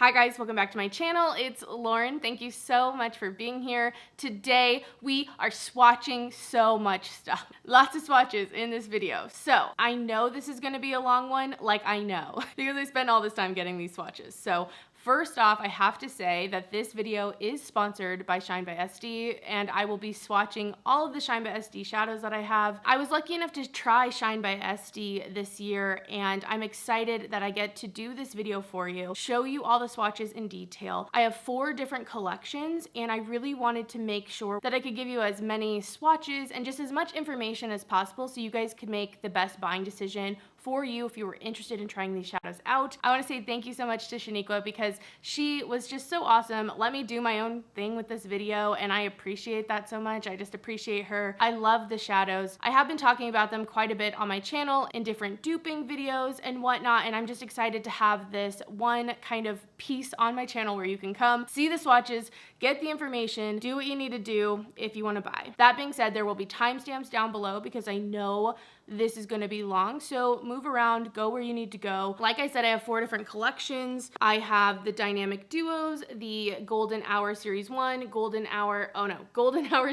Hi guys, welcome back to my channel. It's Lauren. Thank you so much for being here. Today we are swatching so much stuff. Lots of swatches in this video. So I know this is gonna be a long one, like I know, because I spent all this time getting these swatches. So first off, I have to say that this video is sponsored by Shine by SD, and I will be swatching all of the Shine by SD shadows that I have. I was lucky enough to try Shine by SD this year, and I'm excited that I get to do this video for you, show you all the swatches in detail. I have 4 different collections, and I really wanted to make sure that I could give you as many swatches and just as much information as possible so you guys could make the best buying decision for you if you were interested in trying these shadows out. I wanna say thank you so much to Shaniqua because she was just so awesome. Let me do my own thing with this video, and I appreciate that so much. I just appreciate her. I love the shadows. I have been talking about them quite a bit on my channel in different duping videos and whatnot, and I'm just excited to have this one kind of piece on my channel where you can come, see the swatches, get the information, do what you need to do if you wanna buy. That being said, there will be timestamps down below because I know this is gonna be long, so move around, go where you need to go. Like I said, I have 4 different collections. I have the Dynamic Duos, the Golden Hour Series 1, Golden Hour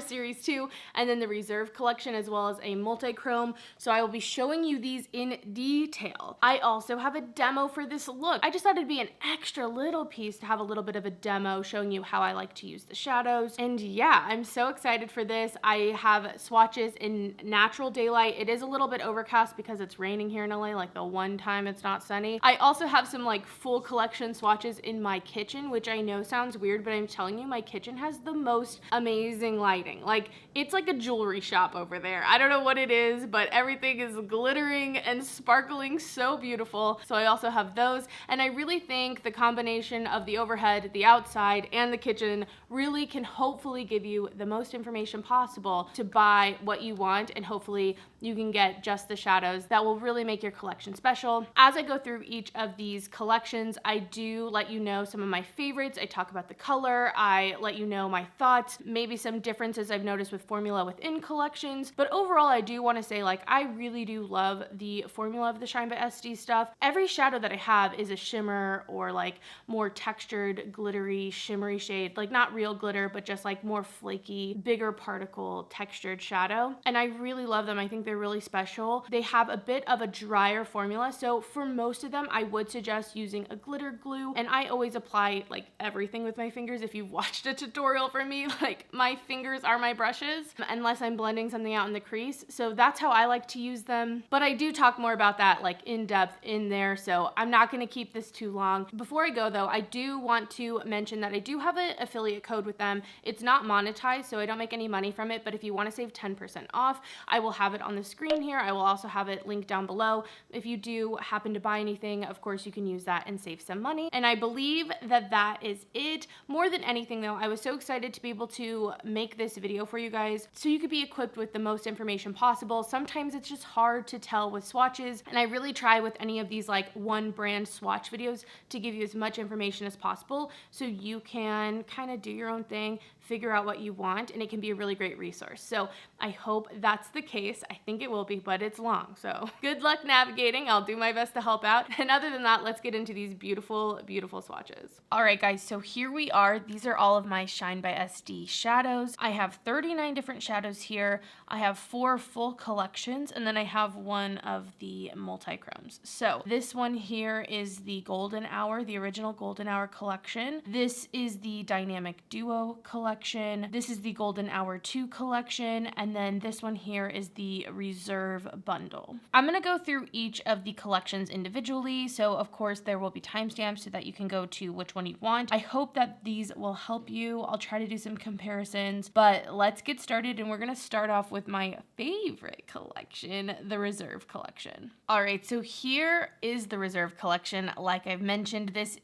Series 2, and then the Reserve collection, as well as a Multichrome. So I will be showing you these in detail. I also have a demo for this look. I just thought it'd be an extra little piece to have a little bit of a demo showing you how I like to use the shadows. And yeah, I'm so excited for this. I have swatches in natural daylight. It is a little bit overcast because it's raining here in LA, like the one time it's not sunny. I also have some like full collection swatches in my kitchen, which I know sounds weird, but I'm telling you, my kitchen has the most amazing lighting. Like, it's like a jewelry shop over there. I don't know what it is, but everything is glittering and sparkling, so beautiful. So I also have those, and I really think the combination of the overhead, the outside, and the kitchen really can hopefully give you the most information possible to buy what you want, and hopefully you can get just the shadows that will really make your collection special. As I go through each of these collections, I do let you know some of my favorites. I talk about the color, I let you know my thoughts, maybe some differences I've noticed with formula within collections. But overall, I do want to say, like, I really do love the formula of the Shine by SD stuff. Every shadow that I have is a shimmer or like more textured, glittery, shimmery shade, like not real glitter, but just like more flaky, bigger particle textured shadow. And I really love them. I think they're really special. They have a bit of a drier formula, so for most of them I would suggest using a glitter glue, and I always apply like everything with my fingers. If you've watched a tutorial from me, like, my fingers are my brushes unless I'm blending something out in the crease, so that's how I like to use them. But I do talk more about that like in depth in there, so I'm not going to keep this too long. Before I go though, I do want to mention that I do have an affiliate code with them. It's not monetized, so I don't make any money from it, but if you want to save 10% off, I will have it on the screen here. I will also have it linked down below. If you do happen to buy anything, of course you can use that and save some money. And I believe that that is it. More than anything though, I was so excited to be able to make this video for you guys so you could be equipped with the most information possible. Sometimes it's just hard to tell with swatches, and I really try with any of these like one brand swatch videos to give you as much information as possible so you can kind of do your own thing, figure out what you want, and it can be a really great resource. So I hope that's the case. I think it will be, but it's long, so good luck navigating. I'll do my best to help out. And other than that, let's get into these beautiful, beautiful swatches. All right, guys, so here we are. These are all of my Shine by SD shadows. I have 39 different shadows here. I have 4 full collections, and then I have one of the multichromes. So this one here is the Golden Hour, the original Golden Hour collection. This is the Dynamic Duo collection. This is the Golden Hour 2 collection, and then this one here is the Reserve bundle. I'm gonna go through each of the collections individually, so of course there will be timestamps so that you can go to which one you want. I hope that these will help you. I'll try to do some comparisons, but let's get started, and we're gonna start off with my favorite collection, the Reserve collection. All right, so here is the Reserve collection. Like I've mentioned, these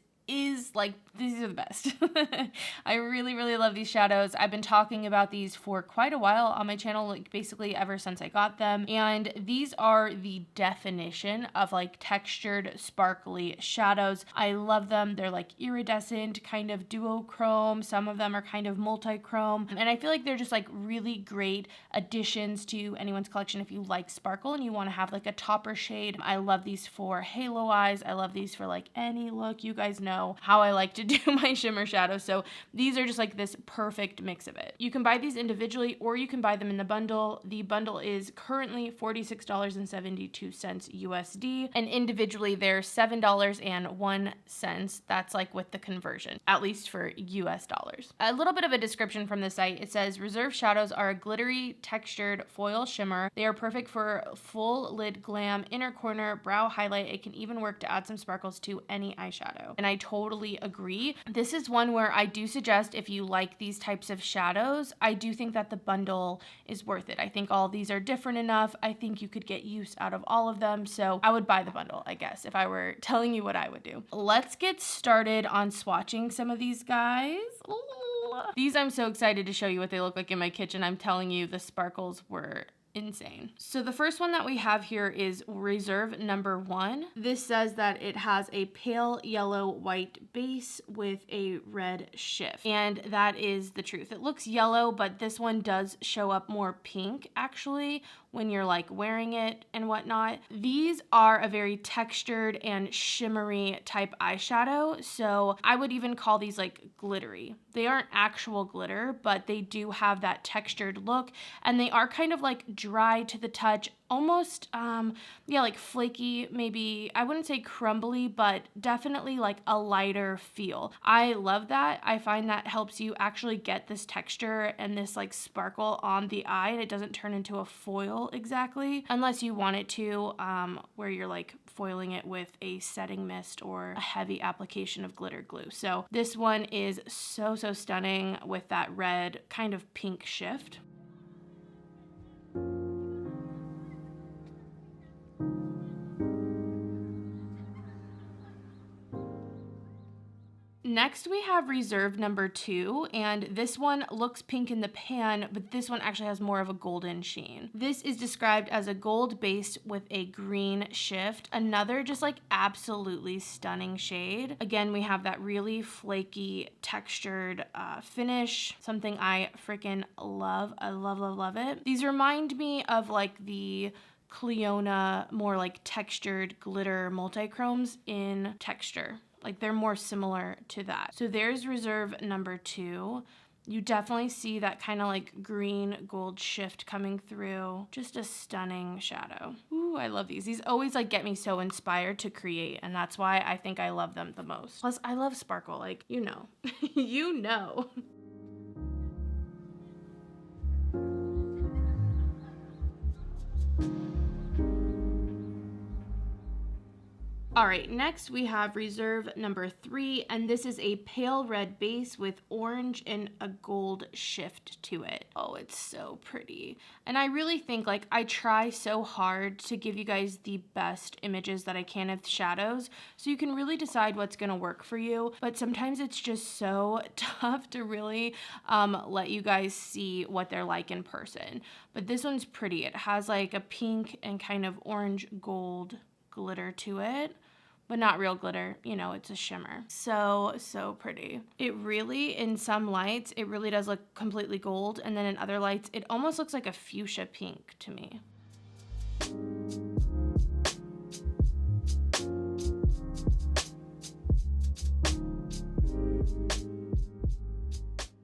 are the best. I really, really love these shadows. I've been talking about these for quite a while on my channel, like basically ever since I got them. And these are the definition of like textured, sparkly shadows. I love them. They're like iridescent, kind of duochrome. Some of them are kind of multichrome. And I feel like they're just like really great additions to anyone's collection if you like sparkle and you want to have like a topper shade. I love these for halo eyes. I love these for like any look. You guys know know how I like to do my shimmer shadow. So these are just like this perfect mix of it. You can buy these individually or you can buy them in the bundle. The bundle is currently $46.72 USD, and individually they're $7.01. That's like with the conversion, at least for US dollars. A little bit of a description from the site. It says Reserve shadows are a glittery textured foil shimmer. They are perfect for full lid glam, inner corner, brow highlight. It can even work to add some sparkles to any eyeshadow. And I totally agree. This is one where I do suggest, if you like these types of shadows, I do think that the bundle is worth it. I think all of these are different enough. I think you could get use out of all of them. So I would buy the bundle, I guess, if I were telling you what I would do. Let's get started on swatching some of these guys. Ooh. These I'm so excited to show you what they look like in my kitchen. I'm telling you, the sparkles were insane. So the first one that we have here is Reserve number 1. This says that it has a pale yellow white base with a red shift, and that is the truth. It looks yellow, but this one does show up more pink actually when you're like wearing it and whatnot. These are a very textured and shimmery type eyeshadow, so I would even call these like glittery. They aren't actual glitter, but they do have that textured look, and they are kind of like dry to the touch, almost yeah, like flaky, maybe. I wouldn't say crumbly, but definitely like a lighter feel. I love that. I find that helps you actually get this texture and this like sparkle on the eye, and it doesn't turn into a foil exactly, unless you want it to, where you're like foiling it with a setting mist or a heavy application of glitter glue. So this one is so stunning with that red kind of pink shift. Next, we have Reserve number 2, and this one looks pink in the pan, but this one actually has more of a golden sheen. This is described as a gold base with a green shift. Another just like absolutely stunning shade. Again, we have that really flaky textured finish, something I freaking love. I love it. These remind me of like the Cleona, more like textured glitter multichromes in texture. Like they're more similar to that. So there's Reserve number 2. You definitely see that kind of like green gold shift coming through. Just a stunning shadow. Ooh, I love these. These always like get me so inspired to create, and that's why I think I love them the most. Plus I love sparkle, like, you know, you know. All right, next we have Reserve number 3, and this is a pale red base with orange and a gold shift to it. Oh, it's so pretty. And I really think like I try so hard to give you guys the best images that I can of shadows, so you can really decide what's gonna work for you. But sometimes it's just so tough to really let you guys see what they're like in person. But this one's pretty. It has like a pink and kind of orange gold glitter to it, but not real glitter, you know, it's a shimmer. So pretty. It really, in some lights, it really does look completely gold, and then in other lights, it almost looks like a fuchsia pink to me.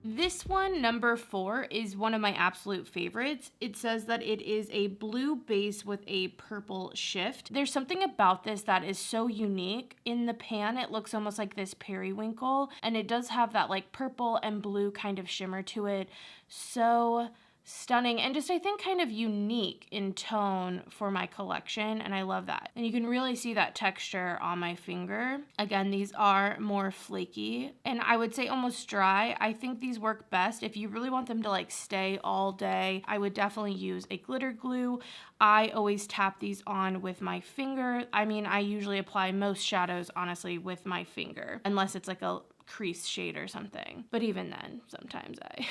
This one, number 4, is one of my absolute favorites. It says that it is a blue base with a purple shift. There's something about this that is so unique. In the pan, it looks almost like this periwinkle, and it does have that like purple and blue kind of shimmer to it. So stunning, and just I think kind of unique in tone for my collection, and I love that. And you can really see that texture on my finger. Again, these are more flaky, and I would say almost dry. I think these work best if you really want them to like stay all day. I would definitely use a glitter glue. I always tap these on with my finger. I mean, I usually apply most shadows honestly with my finger, unless it's like a crease shade or something. But even then, sometimes I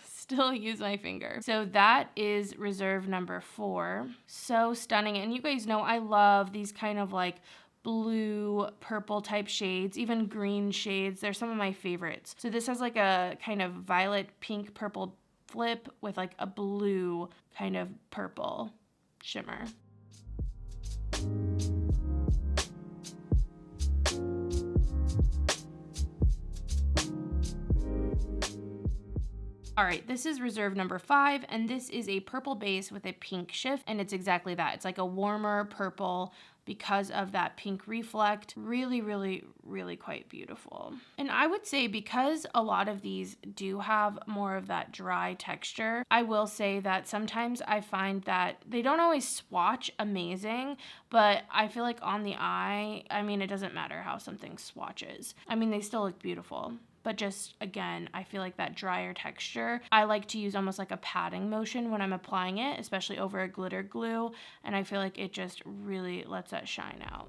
still use my finger. So that is Reserve number 4. So stunning. And you guys know I love these kind of like blue, purple type shades, even green shades. They're some of my favorites. So this has like a kind of violet, pink, purple flip with like a blue kind of purple shimmer. All right, this is reserve number 5, and this is a purple base with a pink shift, and it's exactly that. It's like a warmer purple because of that pink reflect. Really, really, really quite beautiful. And I would say because a lot of these do have more of that dry texture, I will say that sometimes I find that they don't always swatch amazing, but I feel like on the eye, I mean, it doesn't matter how something swatches. I mean, they still look beautiful. But just, again, I feel like that drier texture, I like to use almost like a patting motion when I'm applying it, especially over a glitter glue, and I feel like it just really lets that shine out.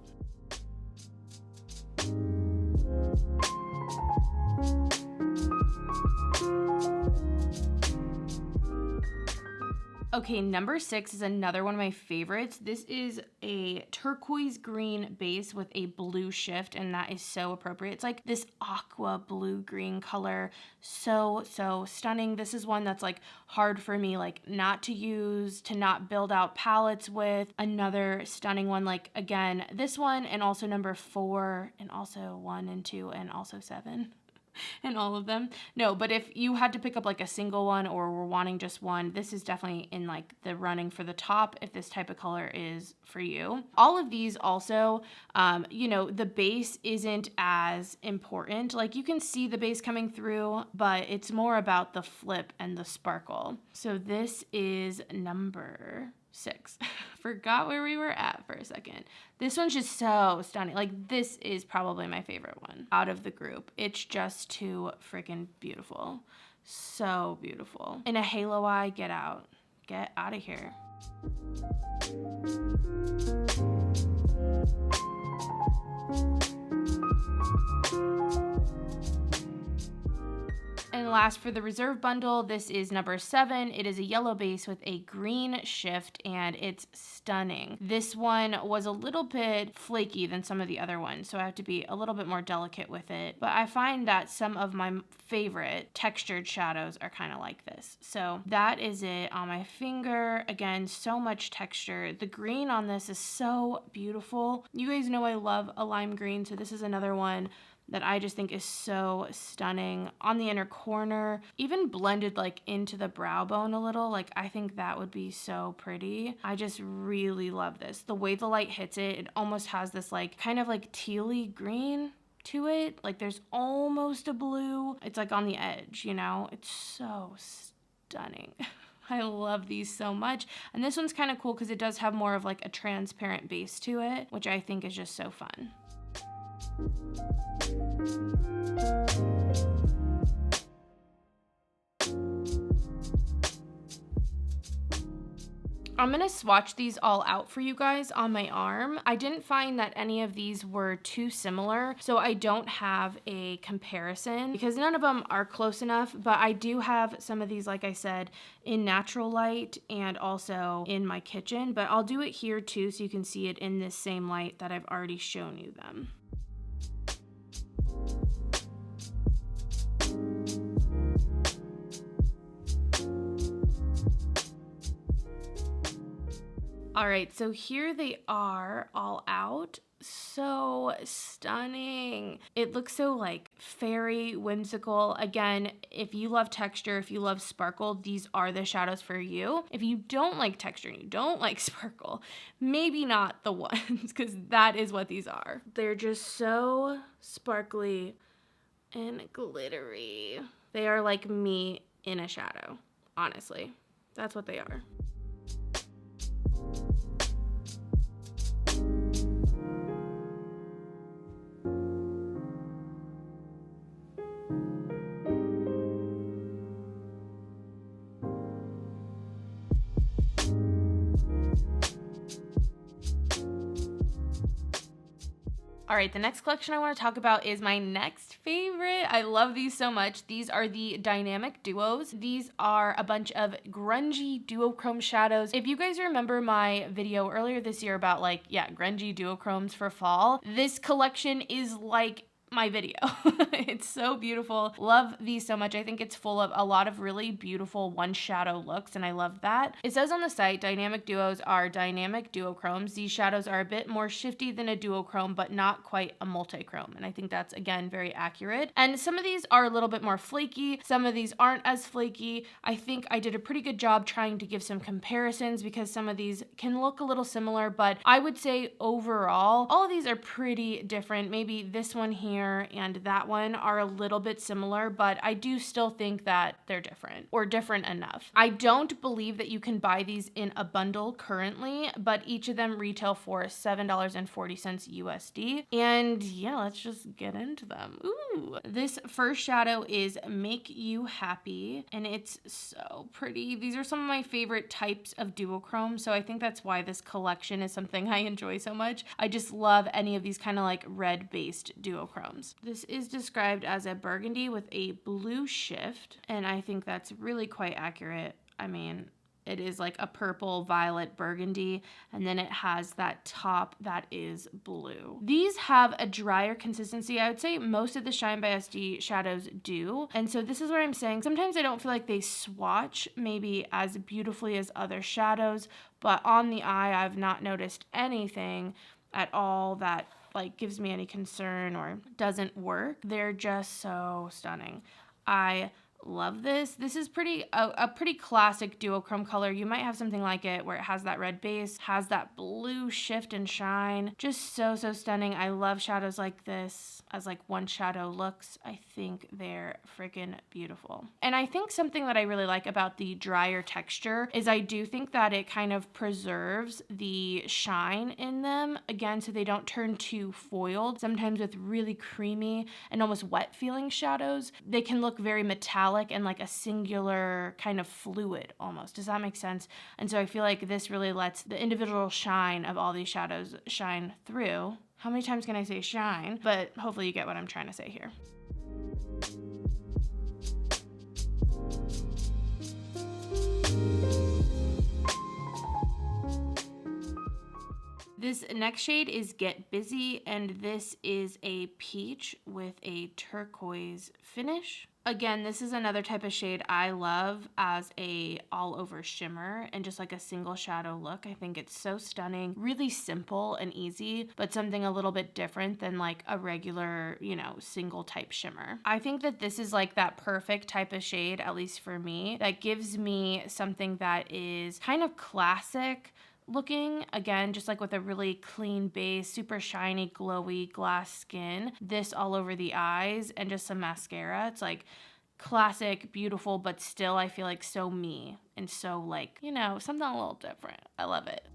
Okay, number 6 is another one of my favorites. This is a turquoise green base with a blue shift, and that is so appropriate. It's like this aqua blue green color. So stunning. This is one that's like hard for me like not to use, to not build out palettes with. Another stunning one, like again, this one and also number 4 and also 1 and 2 and also 7. And all of them. No, but if you had to pick up like a single one or were wanting just one, this is definitely in like the running for the top if this type of color is for you. All of these also, you know, the base isn't as important. Like you can see the base coming through, but it's more about the flip and the sparkle. So this is number 6. Forgot where we were at for a second. This one's just so stunning. Like this is probably my favorite one out of the group. It's just too freaking beautiful. So beautiful. In a halo eye, get out. Get out of here. And last for the reserve bundle, this is number 7. It is a yellow base with a green shift and it's stunning. This one was a little bit flaky than some of the other ones, so I have to be a little bit more delicate with it. But I find that some of my favorite textured shadows are kind of like this. So that is it on my finger. Again, so much texture. The green on this is so beautiful. You guys know I love a lime green, so this is another one that I just think is so stunning. On the inner corner, even blended like into the brow bone a little, like I think that would be so pretty. I just really love this. The way the light hits it, it almost has this like kind of like tealy green to it. Like there's almost a blue. It's like on the edge, you know? It's so stunning. I love these so much. And this one's kind of cool because it does have more of like a transparent base to it, which I think is just so fun. I'm gonna swatch these all out for you guys on my arm. I didn't find that any of these were too similar, so I don't have a comparison because none of them are close enough, but I do have some of these, like I said, in natural light and also in my kitchen, but I'll do it here too so you can see it in this same light that I've already shown you them. All right, so here they are all out. So stunning. It looks so like fairy, whimsical. Again, if you love texture, if you love sparkle, these are the shadows for you. If you don't like texture and you don't like sparkle, maybe not the ones, because that is what these are. They're just so sparkly and glittery. They are like me in a shadow, honestly. That's what they are. All right, the next collection I want to talk about is my next favorite. I love these so much. These are the Dynamic Duos. These are a bunch of grungy duochrome shadows. If you guys remember my video earlier this year about like, yeah, grungy duochromes for fall, this collection is like my video. It's so beautiful. Love these so much. I think it's full of a lot of really beautiful one shadow looks, and I love that. It says on the site, dynamic duos are dynamic duochromes. These shadows are a bit more shifty than a duochrome, but not quite a multichrome. And I think that's, again, very accurate. And some of these are a little bit more flaky. Some of these aren't as flaky. I think I did a pretty good job trying to give some comparisons because some of these can look a little similar, but I would say overall, all of these are pretty different. Maybe this one here and that one are a little bit similar, but I do still think that they're different or different enough. I don't believe that you can buy these in a bundle currently, but each of them retail for $7.40 USD. And yeah, let's just get into them. Ooh, this first shadow is Make You Happy, and it's so pretty. These are some of my favorite types of duochrome, so I think that's why this collection is something I enjoy so much. I just love any of these kind of like red-based duochromes. This is described as a burgundy with a blue shift, and I think that's really quite accurate. I mean, it is like a purple, violet, burgundy, and then it has that top that is blue. These have a drier consistency. I would say most of the Shine by SD shadows do. And so this is where I'm saying sometimes I don't feel like they swatch maybe as beautifully as other shadows, but on the eye, I've not noticed anything at all that like gives me any concern or doesn't work. They're just so stunning. I love this. This is a pretty classic duochrome color. You might have something like it where it has that red base, has that blue shift and shine. Just so stunning. I love shadows like this as like one shadow looks. I think they're freaking beautiful. And I think something that I really like about the drier texture is I do think that it kind of preserves the shine in them, again, so they don't turn too foiled. Sometimes with really creamy and almost wet feeling shadows, they can look very metallic and like a singular kind of fluid almost. Does that make sense? And so I feel like this really lets the individual shine of all these shadows shine through. How many times can I say shine? But hopefully you get what I'm trying to say here. This next shade is Get Busy, and this is a peach with a turquoise finish. Again, this is another type of shade I love as a all over shimmer and just like a single shadow look. I think it's so stunning, really simple and easy, but something a little bit different than like a regular, you know, single type shimmer. I think that this is like that perfect type of shade, at least for me, that gives me something that is kind of classic looking, again, just like with a really clean base, super shiny, glowy glass skin, this all over the eyes, and just some mascara. It's like classic, beautiful, but still I feel like so me and so like, you know, something a little different. I love it.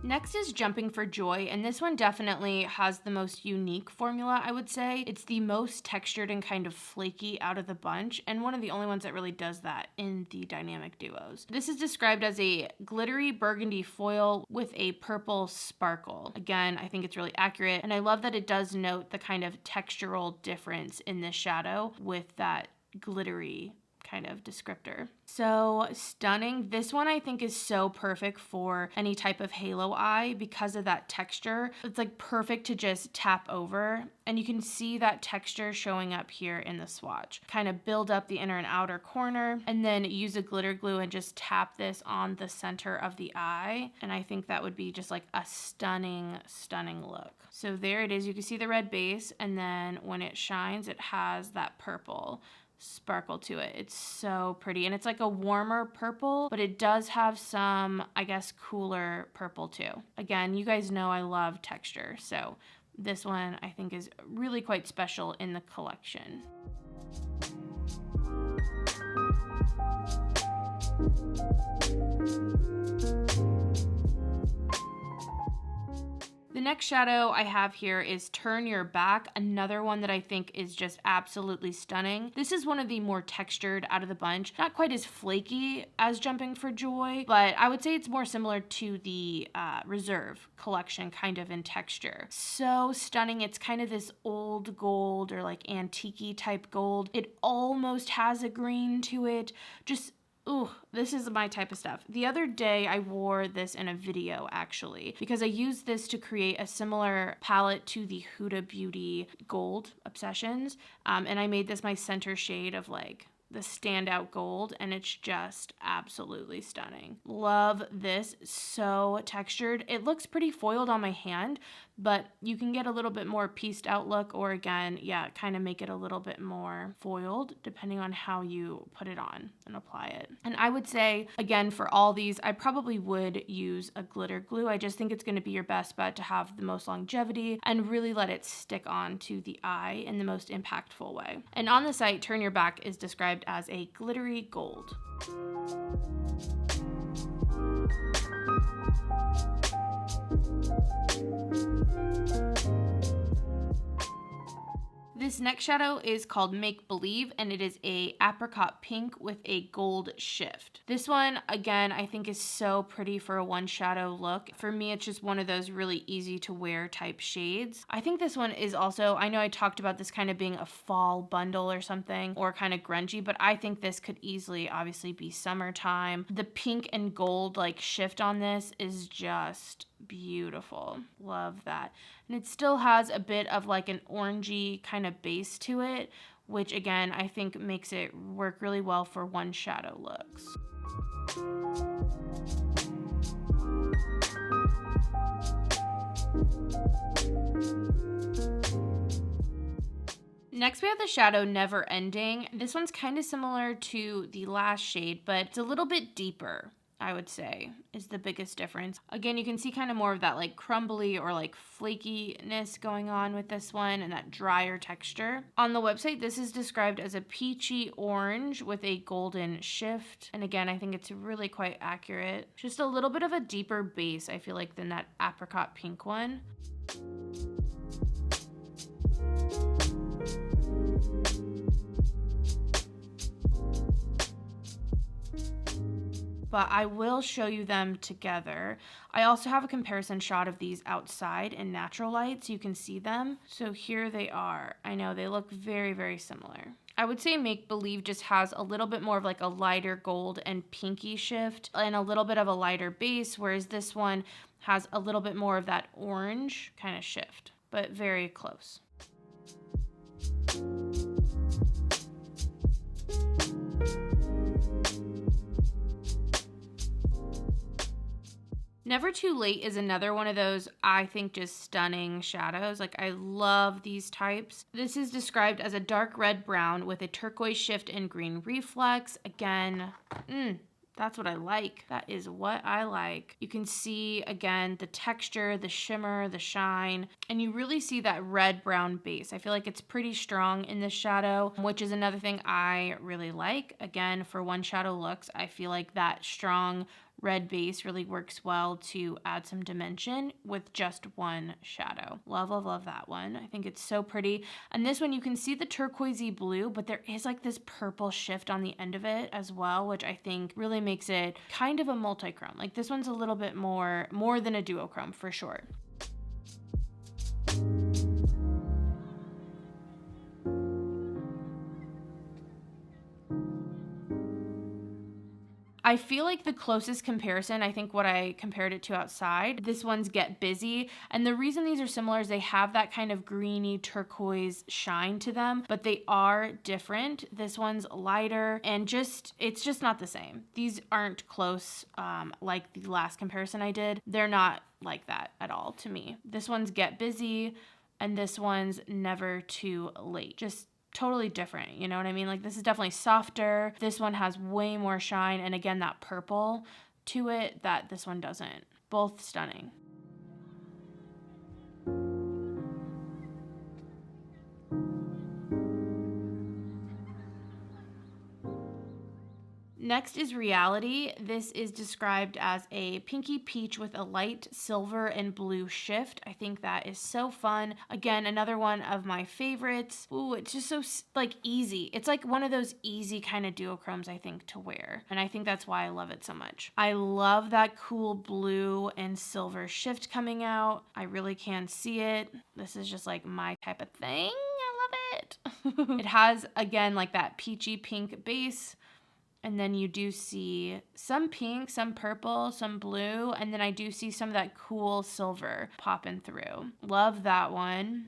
Next is Jumping for Joy, and this one definitely has the most unique formula, I would say. It's the most textured and kind of flaky out of the bunch, and one of the only ones that really does that in the dynamic duos. This is described as a glittery burgundy foil with a purple sparkle. Again, I think it's really accurate, and I love that it does note the kind of textural difference in this shadow with that glittery kind of descriptor. So stunning. This one I think is so perfect for any type of halo eye because of that texture. It's like perfect to just tap over, and you can see that texture showing up here in the swatch. Kind of build up the inner and outer corner and then use a glitter glue and just tap this on the center of the eye, and I think that would be just like a stunning look. So there it is. You can see the red base, and then when it shines it has that purple sparkle to it. It's so pretty, and it's like a warmer purple, but it does have some, I guess, cooler purple too. Again, you guys know I love texture, so this one I think is really quite special in the collection. The next shadow I have here is Turn Your Back, another one that I think is just absolutely stunning. This is one of the more textured out of the bunch, not quite as flaky as Jumping for Joy, but I would say it's more similar to the Reserve collection kind of in texture. So stunning. It's kind of this old gold or like antique-y type gold. It almost has a green to it. Just Ooh, this is my type of stuff. The other day I wore this in a video actually because I used this to create a similar palette to the Huda Beauty Gold Obsessions. And I made this my center shade of like the standout gold, and it's just absolutely stunning. Love this. So textured. It looks pretty foiled on my hand, but you can get a little bit more pieced out look, or again, yeah, kind of make it a little bit more foiled depending on how you put it on and apply it. And I would say, again, for all these, I probably would use a glitter glue. I just think it's going to be your best bet to have the most longevity and really let it stick on to the eye in the most impactful way. And on the site, Turn Your Back is described as a glittery gold. This next shadow is called Make Believe, and it is a apricot pink with a gold shift. This one, again, I think is so pretty for a one shadow look. For me, it's just one of those really easy to wear type shades. I think this one is also, I know I talked about this kind of being a fall bundle or something, or kind of grungy, but I think this could easily obviously be summertime. The pink and gold like shift on this is just beautiful. Love that. And it still has a bit of like an orangey kind of base to it, which again, I think makes it work really well for one shadow looks. Next we have the shadow Never Ending. This one's kind of similar to the last shade, but it's a little bit deeper, I would say, is the biggest difference. Again, you can see kind of more of that like crumbly or like flakiness going on with this one and that drier texture. On the website, this is described as a peachy orange with a golden shift. And again, I think it's really quite accurate. Just a little bit of a deeper base, I feel like, than that apricot pink one. But I will show you them together. I also have a comparison shot of these outside in natural light so you can see them. So here they are. I know they look very, very similar. I would say Make Believe just has a little bit more of like a lighter gold and pinky shift and a little bit of a lighter base, whereas this one has a little bit more of that orange kind of shift, but very close. Never Too Late is another one of those, I think, just stunning shadows. Like, I love these types. This is described as a dark red brown with a turquoise shift and green reflex. Again, that's what I like. That is what I like. You can see, again, the texture, the shimmer, the shine, and you really see that red-brown base. I feel like it's pretty strong in this shadow, which is another thing I really like. Again, for one shadow looks, I feel like that strong red base really works well to add some dimension with just one shadow. Love, love, love that one. I think it's so pretty. And this one, you can see the turquoisey blue, but there is like this purple shift on the end of it as well, which I think really makes it kind of a multichrome. Like this one's a little bit more than a duochrome for sure. I feel like the closest comparison, I think what I compared it to outside, this one's Get Busy. And the reason these are similar is they have that kind of greeny turquoise shine to them, but they are different. This one's lighter and it's just not the same. These aren't close like the last comparison I did. They're not like that at all to me. This one's Get Busy and this one's Never Too Late. Just totally different, you know what I mean? Like this is definitely softer. This one has way more shine and again that purple to it that this one doesn't. Both stunning. Next is Reality. This is described as a pinky peach with a light silver and blue shift. I think that is so fun. Again, another one of my favorites. Ooh, it's just so like easy. It's like one of those easy kind of duochromes I think to wear. And I think that's why I love it so much. I love that cool blue and silver shift coming out. I really can see it. This is just like my type of thing. I love it. It has, again, like that peachy pink base. And then you do see some pink, some purple, some blue, and then I do see some of that cool silver popping through. Love that one.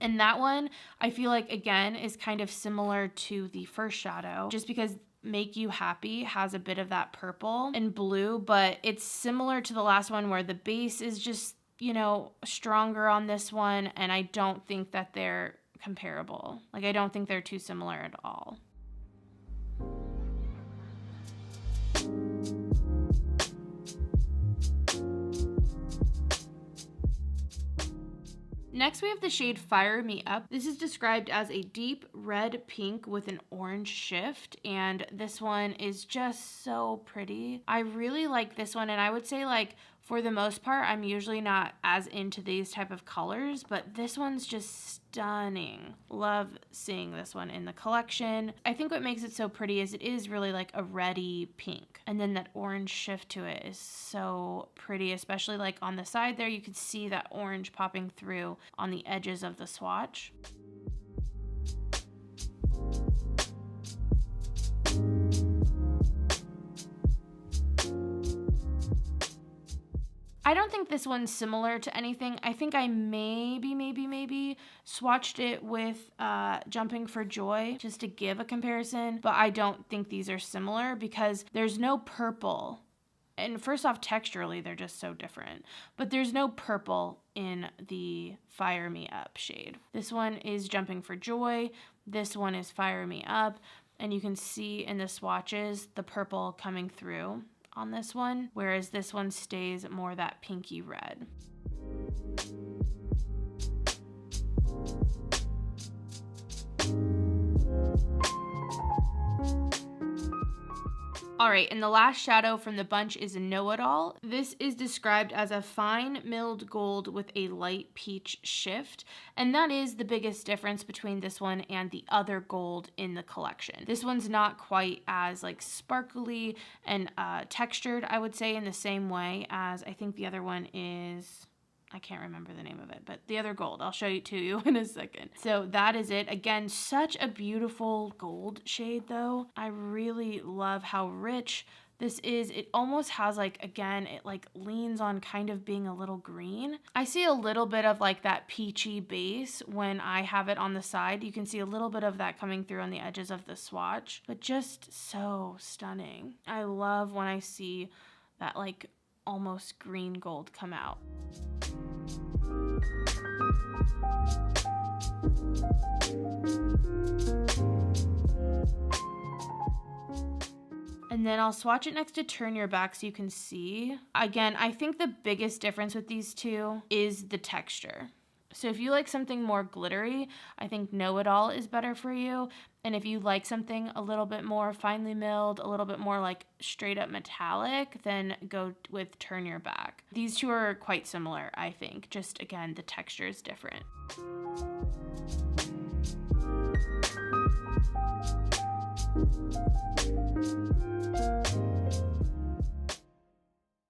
And that one, I feel like, again, is kind of similar to the first shadow, just because Make You Happy has a bit of that purple and blue, but it's similar to the last one where the base is just, you know, stronger on this one, and I don't think that they're comparable. Like, I don't think they're too similar at all. Next, we have the shade Fire Me Up. This is described as a deep red pink with an orange shift, and this one is just so pretty. I really like this one, and I would say, like, for the most part, I'm usually not as into these type of colors, but this one's just stunning. Love seeing this one in the collection. I think what makes it so pretty is it is really like a reddy pink, and then that orange shift to it is so pretty, especially like on the side there. You could see that orange popping through on the edges of the swatch. I don't think this one's similar to anything. I think I maybe swatched it with Jumping for Joy just to give a comparison, but I don't think these are similar because there's no purple. And first off, texturally, they're just so different. But there's no purple in the Fire Me Up shade. This one is Jumping for Joy. This one is Fire Me Up. And you can see in the swatches the purple coming through on this one, whereas this one stays more that pinky red. All right, and the last shadow from the bunch is Know It All. This is described as a fine milled gold with a light peach shift, and that is the biggest difference between this one and the other gold in the collection. This one's not quite as like sparkly and textured, I would say, in the same way as I think the other one is. I can't remember the name of it, but the other gold, I'll show it to you in a second. So that is it. Again, such a beautiful gold shade though. I really love how rich this is. It almost has like, again, it like leans on kind of being a little green. I see a little bit of like that peachy base when I have it on the side. You can see a little bit of that coming through on the edges of the swatch, but just so stunning. I love when I see that like almost green gold come out. And then I'll swatch it next to Turn Your Back so you can see. Again, I think the biggest difference with these two is the texture. So if you like something more glittery, I think Know It All is better for you. And if you like something a little bit more finely milled, a little bit more like straight up metallic, then go with Turn Your Back. These two are quite similar, I think. Just again, the texture is different.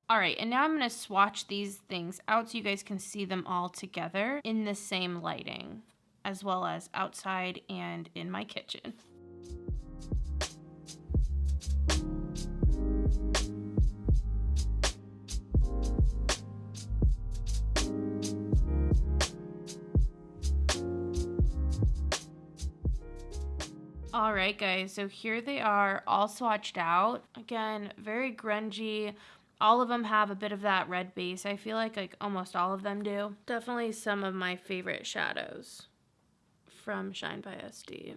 All right, and now I'm gonna swatch these things out so you guys can see them all together in the same lighting, as well as outside and in my kitchen. All right, guys, so here they are all swatched out. Again, very grungy. All of them have a bit of that red base. I feel like almost all of them do. Definitely some of my favorite shadows from Shine by SD.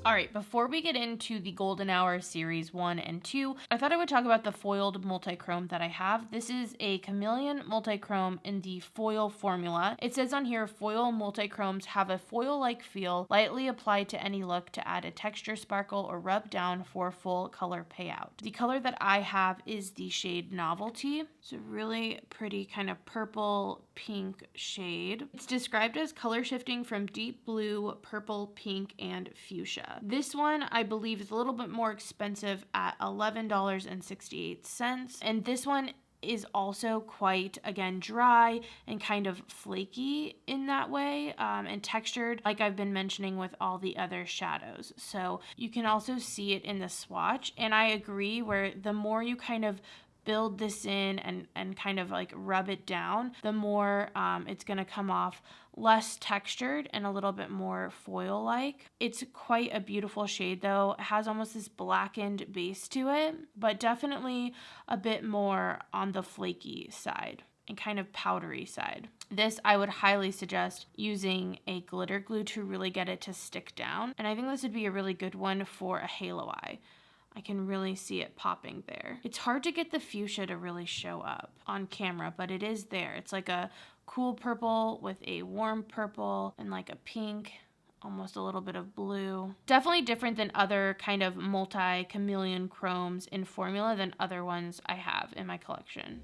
All right, before we get into the Golden Hour Series 1 and 2, I thought I would talk about the foiled multichrome that I have. This is a Chameleon Multichrome in the foil formula. It says on here, foil multichromes have a foil-like feel, lightly applied to any look to add a texture sparkle or rub down for full color payout. The color that I have is the shade Novelty. It's a really pretty kind of purple pink shade. It's described as color shifting from deep blue, purple, pink, and fuchsia. This one I believe is a little bit more expensive at $11.68, and this one is also quite, again, dry and kind of flaky in that way, and textured like I've been mentioning with all the other shadows. So you can also see it in the swatch, and I agree where the more you kind of build this in and kind of like rub it down, the more it's going to come off less textured and a little bit more foil-like. It's quite a beautiful shade though. It has almost this blackened base to it, but definitely a bit more on the flaky side and kind of powdery side. This I would highly suggest using a glitter glue to really get it to stick down. And I think this would be a really good one for a halo eye. I can really see it popping there. It's hard to get the fuchsia to really show up on camera, but it is there. It's like a cool purple with a warm purple and like a pink, almost a little bit of blue. Definitely different than other kind of multi-chameleon chromes in formula than other ones I have in my collection.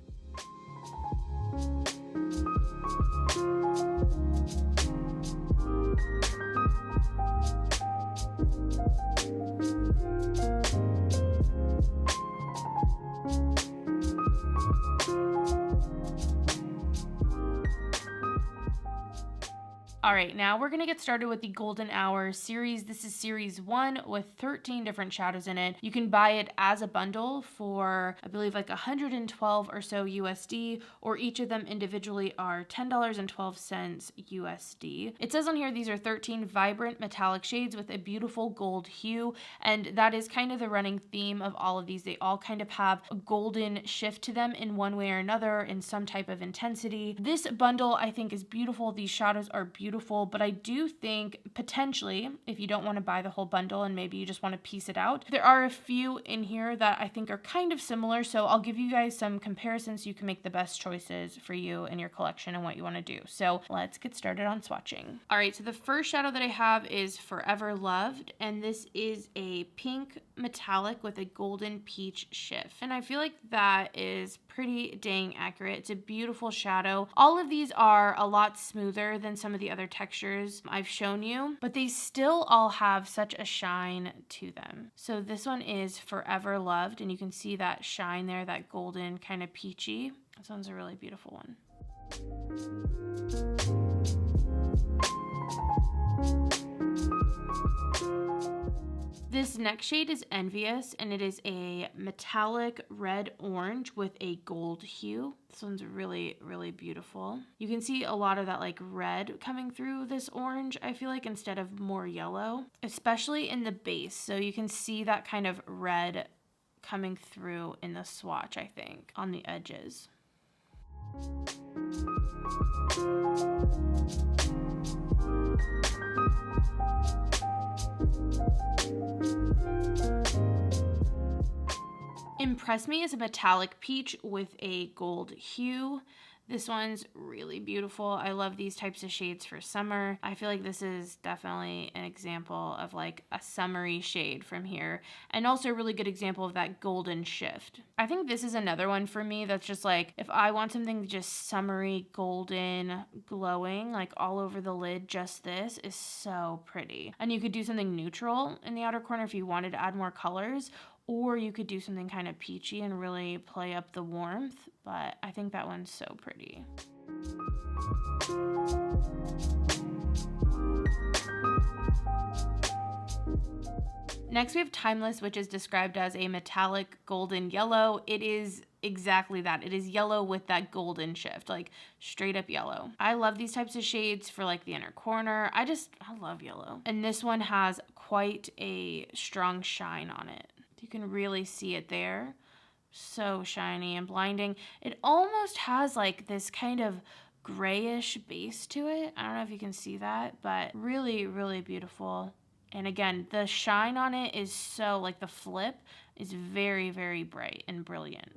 All right, now we're gonna get started with the Golden Hour series. This is series 1 with 13 different shadows in it. You can buy it as a bundle for, I believe, like 112 or so USD, or each of them individually are $10.12 USD. It says on here these are 13 vibrant metallic shades with a beautiful gold hue, and that is kind of the running theme of all of these. They all kind of have a golden shift to them in one way or another, in some type of intensity. This bundle I think is beautiful. These shadows are beautiful, but I do think potentially, if you don't want to buy the whole bundle and maybe you just want to piece it out, there are a few in here that I think are kind of similar. So I'll give you guys some comparisons so you can make the best choices for you and your collection and what you want to do. So let's get started on swatching. All right, so the first shadow that I have is Forever Loved, and this is a pink metallic with a golden peach shift. And I feel like that is pretty dang accurate. It's a beautiful shadow. All of these are a lot smoother than some of the other textures I've shown you, but they still all have such a shine to them. So this one is Forever Loved, and you can see that shine there, that golden kind of peachy. This one's a really beautiful one. This next shade is Envious, and it is a metallic red-orange with a gold hue. This one's really, really beautiful. You can see a lot of that like red coming through this orange, I feel like, instead of more yellow, especially in the base. So you can see that kind of red coming through in the swatch, I think, on the edges. Impress Me is a metallic peach with a gold hue. This one's really beautiful. I love these types of shades for summer. I feel like this is definitely an example of like a summery shade from here, and also a really good example of that golden shift. I think this is another one for me that's just like, if I want something just summery, golden, glowing, like all over the lid, just this is so pretty. And you could do something neutral in the outer corner if you wanted to add more colors, or you could do something kind of peachy and really play up the warmth, but I think that one's so pretty. Next we have Timeless, which is described as a metallic golden yellow. It is exactly that. It is yellow with that golden shift, like straight up yellow. I love these types of shades for like the inner corner. I love yellow. And this one has quite a strong shine on it. You can really see it there. So shiny and blinding. It almost has like this kind of grayish base to it. I don't know if you can see that, but really, really beautiful And again, the shine on it is so, like the flip is very, very bright and brilliant.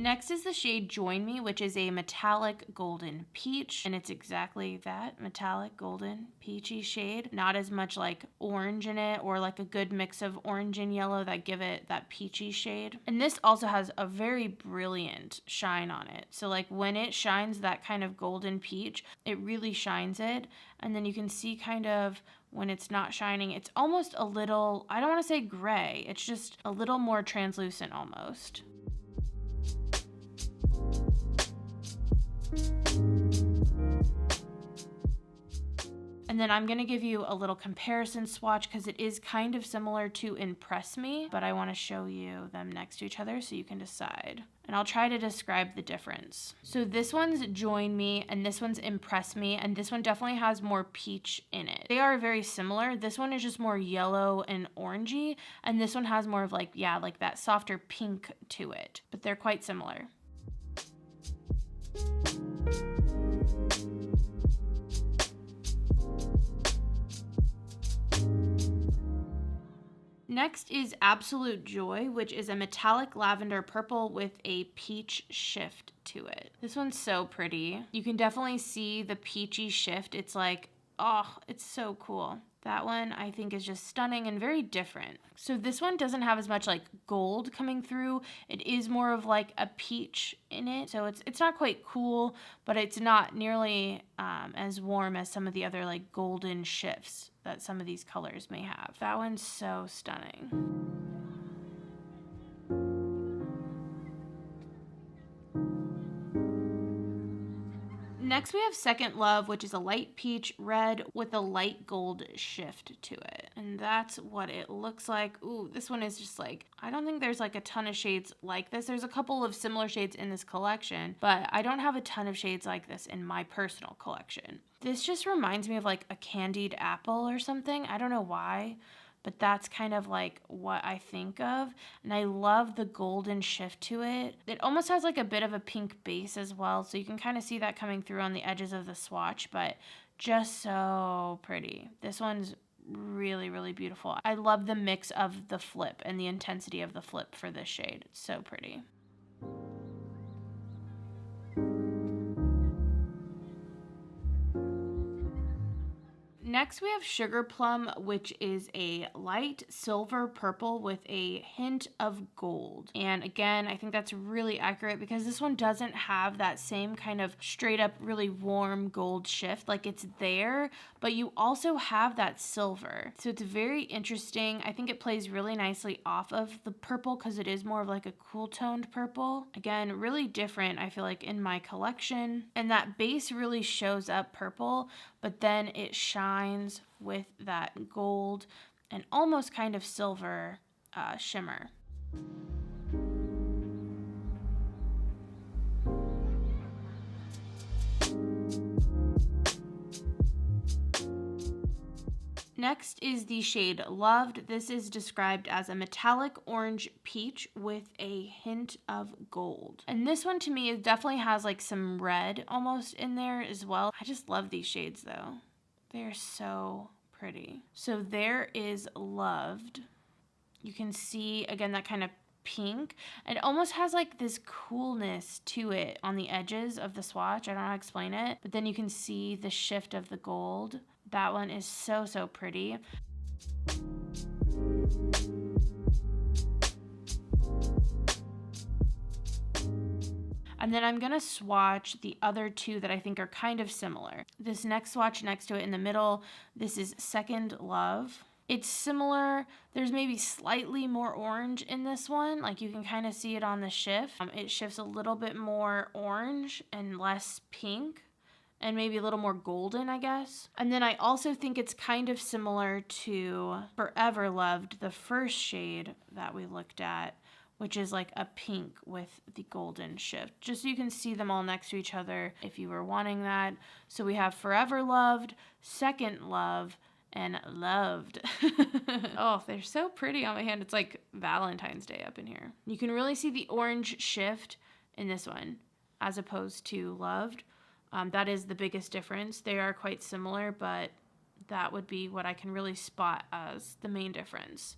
Next is the shade Join Me, which is a metallic golden peach, and it's exactly that, metallic golden peachy shade. Not as much like orange in it, or like a good mix of orange and yellow that give it that peachy shade. And this also has a very brilliant shine on it. So like when it shines that kind of golden peach, it really shines it. And then you can see kind of when it's not shining, it's almost a little, I don't want to say gray, it's just a little more translucent almost. And then I'm going to give you a little comparison swatch because it is kind of similar to Impress Me, but I want to show you them next to each other so you can decide. And I'll try to describe the difference. So this one's Join Me and this one's Impress Me, and this one definitely has more peach in it. They are very similar. This one is just more yellow and orangey, and this one has more of like, yeah, like that softer pink to it, but they're quite similar. Next is Absolute Joy, which is a metallic lavender purple with a peach shift to it. This one's so pretty. You can definitely see the peachy shift. It's like, oh, it's so cool. That one I think is just stunning and very different. So this one doesn't have as much like gold coming through. It is more of like a peach in it. So it's not quite cool, but it's not nearly as warm as some of the other like golden shifts that some of these colors may have. That one's so stunning. Next we have Second Love, which is a light peach red with a light gold shift to it. And that's what it looks like. Ooh, this one is just like, I don't think there's like a ton of shades like this. There's a couple of similar shades in this collection, but I don't have a ton of shades like this in my personal collection. This just reminds me of like a candied apple or something. I don't know why, but that's kind of like what I think of. And I love the golden shift to it. It almost has like a bit of a pink base as well, so you can kind of see that coming through on the edges of the swatch, but just so pretty. This one's really, really beautiful. I love the mix of the flip and the intensity of the flip for this shade. It's so pretty. Next we have Sugar Plum, which is a light silver purple with a hint of gold. And again, I think that's really accurate because this one doesn't have that same kind of straight up really warm gold shift. Like it's there, but you also have that silver. So it's very interesting. I think it plays really nicely off of the purple because it is more of like a cool toned purple. Again, really different, I feel like, in my collection. And that base really shows up purple, but then it shines with that gold and almost kind of silver shimmer. Next is the shade Loved. This is described as a metallic orange peach with a hint of gold. And this one to me, it definitely has like some red almost in there as well. I just love these shades though. They're so pretty. So there is Loved. You can see again that kind of pink. It almost has like this coolness to it on the edges of the swatch. I don't know how to explain it, but then you can see the shift of the gold. That one is so, so pretty. And then I'm gonna swatch the other two that I think are kind of similar. This next swatch next to it in the middle, this is Second Love. It's similar. There's maybe slightly more orange in this one. Like you can kind of see it on the shift. It shifts a little bit more orange and less pink, and maybe a little more golden, I guess. And then I also think it's kind of similar to Forever Loved, the first shade that we looked at, which is like a pink with the golden shift. Just so you can see them all next to each other if you were wanting that. So we have Forever Loved, Second Love, and Loved. Oh, they're so pretty on my hand. It's like Valentine's Day up in here. You can really see the orange shift in this one. as opposed to Loved. That is the biggest difference. They are quite similar, but that would be what I can really spot as the main difference.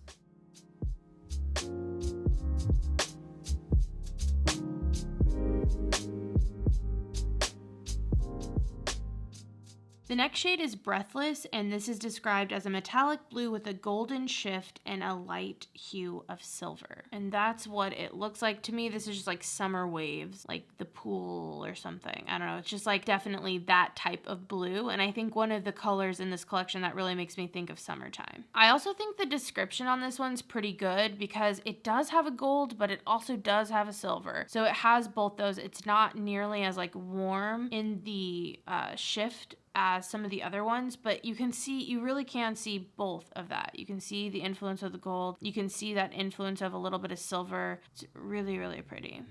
The next shade is Breathless, and this is described as a metallic blue with a golden shift and a light hue of silver. And that's what it looks like to me. This is just like summer waves, like the pool or something. I don't know. It's just like definitely that type of blue. And I think one of the colors in this collection that really makes me think of summertime. I also think the description on this one's pretty good because it does have a gold, but it also does have a silver. So it has both those. It's not nearly as like warm in the shift as some of the other ones, but you really can see both of that. You can see the influence of the gold. You can see that influence of a little bit of silver. It's really, really pretty.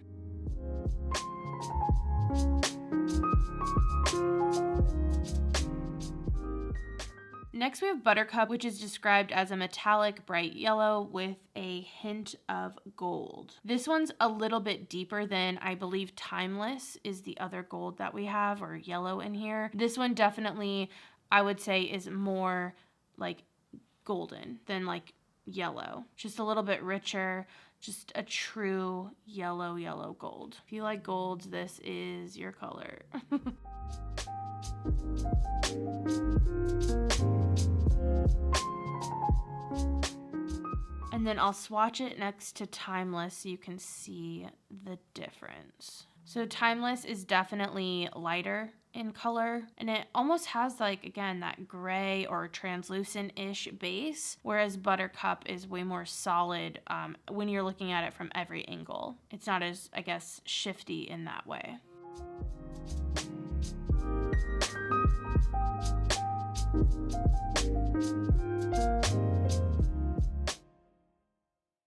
Next we have Buttercup, which is described as a metallic bright yellow with a hint of gold. This one's a little bit deeper than, I believe, Timeless is the other gold that we have, or yellow in here. This one definitely, I would say, is more like golden than like yellow. Just a little bit richer, just a true yellow gold. If you like golds, this is your color. And then I'll swatch it next to Timeless so you can see the difference. So Timeless is definitely lighter in color, and it almost has like, again, that gray or translucent-ish base, whereas Buttercup is way more solid when you're looking at it from every angle. It's not as, I guess, shifty in that way.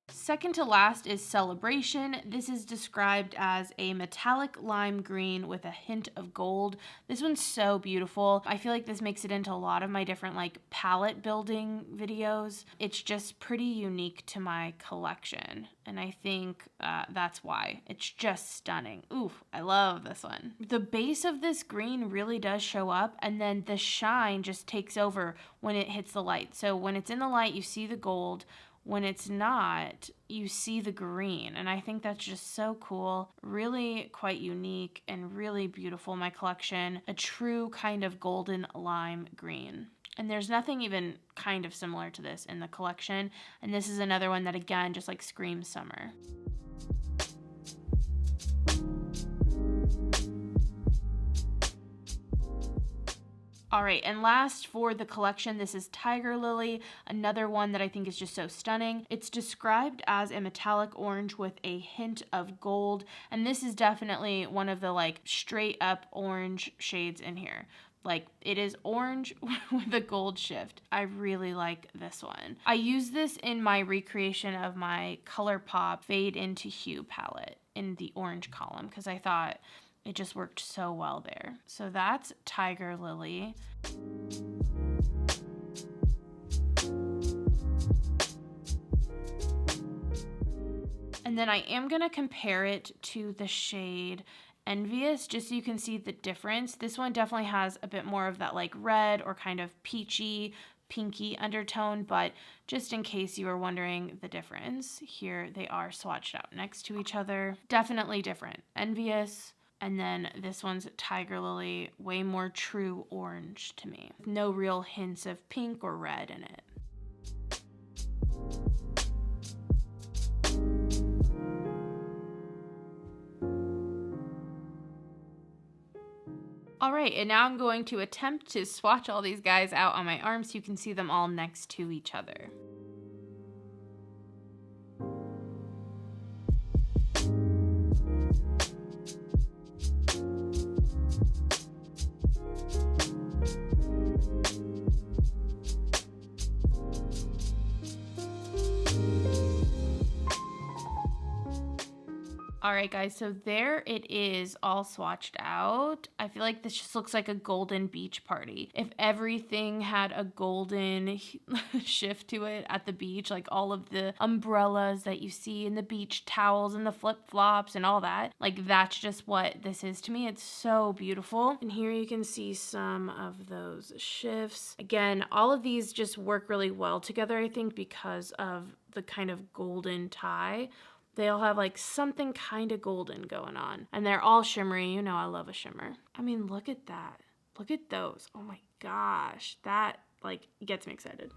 Second to last is Celebration. This is described as a metallic lime green with a hint of gold. This one's so beautiful. I feel like this makes it into a lot of my different like palette building videos. It's just pretty unique to my collection, and I think that's why. It's just stunning. Ooh, I love this one. The base of this green really does show up, and then the shine just takes over when it hits the light. So when it's in the light, you see the gold. When it's not, you see the green, and I think that's just so cool. Really quite unique and really beautiful in my collection. A true kind of golden lime green. And there's nothing even kind of similar to this in the collection, and this is another one that again just like screams summer. All right, and last for the collection, this is Tiger Lily, another one that I think is just so stunning. It's described as a metallic orange with a hint of gold, and this is definitely one of the like straight up orange shades in here. Like, it is orange with a gold shift. I really like this one. I use this in my recreation of my ColourPop Fade into Hue palette in the orange column because I thought it just worked so well there. So that's Tiger Lily. And then I am gonna compare it to the shade Envious, just so you can see the difference. This one definitely has a bit more of that like red or kind of peachy, pinky undertone, but just in case you were wondering the difference, here they are swatched out next to each other. Definitely different. Envious, and then this one's Tiger Lily, way more true orange to me. No real hints of pink or red in it. All right, and now I'm going to attempt to swatch all these guys out on my arm so you can see them all next to each other. All right, guys, so there it is all swatched out. I feel like this just looks like a golden beach party. If everything had a golden shift to it at the beach, like all of the umbrellas that you see and the beach towels and the flip-flops and all that, like that's just what this is to me. It's so beautiful. And here you can see some of those shifts. Again, all of these just work really well together, I think, because of the kind of golden tie. They all have like something kind of golden going on. And they're all shimmery. You know I love a shimmer. I mean, look at that. Look at those. Oh my gosh. That like gets me excited.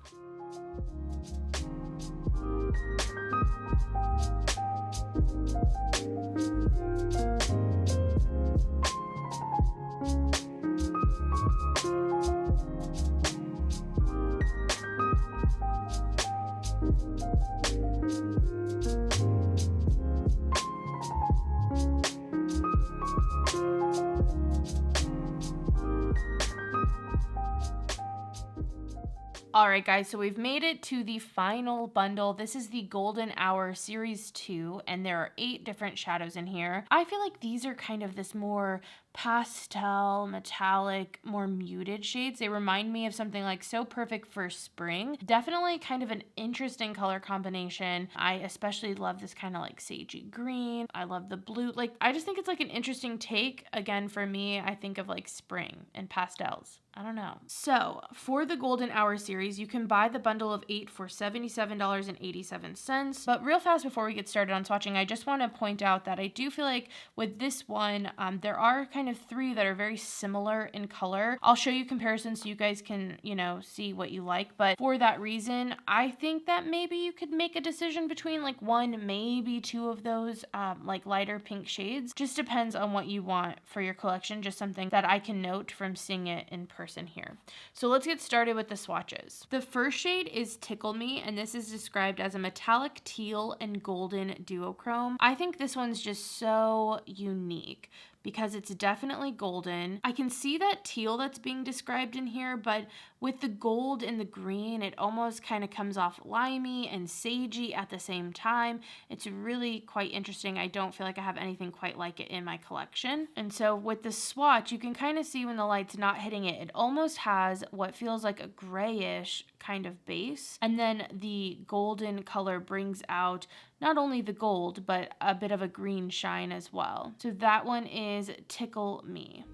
All right, guys, so we've made it to the final bundle. This is the Golden Hour Series 2, and there are 8 different shadows in here. I feel like these are kind of this more pastel, metallic, more muted shades. They remind me of something like so perfect for spring. Definitely kind of an interesting color combination. I especially love this kind of like sagey green. I love the blue. Like, I just think it's like an interesting take. Again, for me, I think of like spring and pastels. I don't know. So for the Golden Hour series, you can buy the bundle of 8 for $77.87. But real fast before we get started on swatching, I just want to point out that I do feel like with this one, there are kind of 3 that are very similar in color. I'll show you comparisons so you guys can, you know, see what you like. But for that reason, I think that maybe you could make a decision between like 1, maybe 2 of those like lighter pink shades. Just depends on what you want for your collection. Just something that I can note from seeing it in person here. So let's get started with the swatches. The first shade is Tickle Me, and this is described as a metallic teal and golden duochrome. I think this one's just so unique because it's definitely golden. I can see that teal that's being described in here, but with the gold and the green, it almost kind of comes off limey and sagey at the same time. It's really quite interesting. I don't feel like I have anything quite like it in my collection. And so with the swatch, you can kind of see when the light's not hitting it, it almost has what feels like a grayish kind of base. And then the golden color brings out not only the gold, but a bit of a green shine as well. So that one is Tickle Me.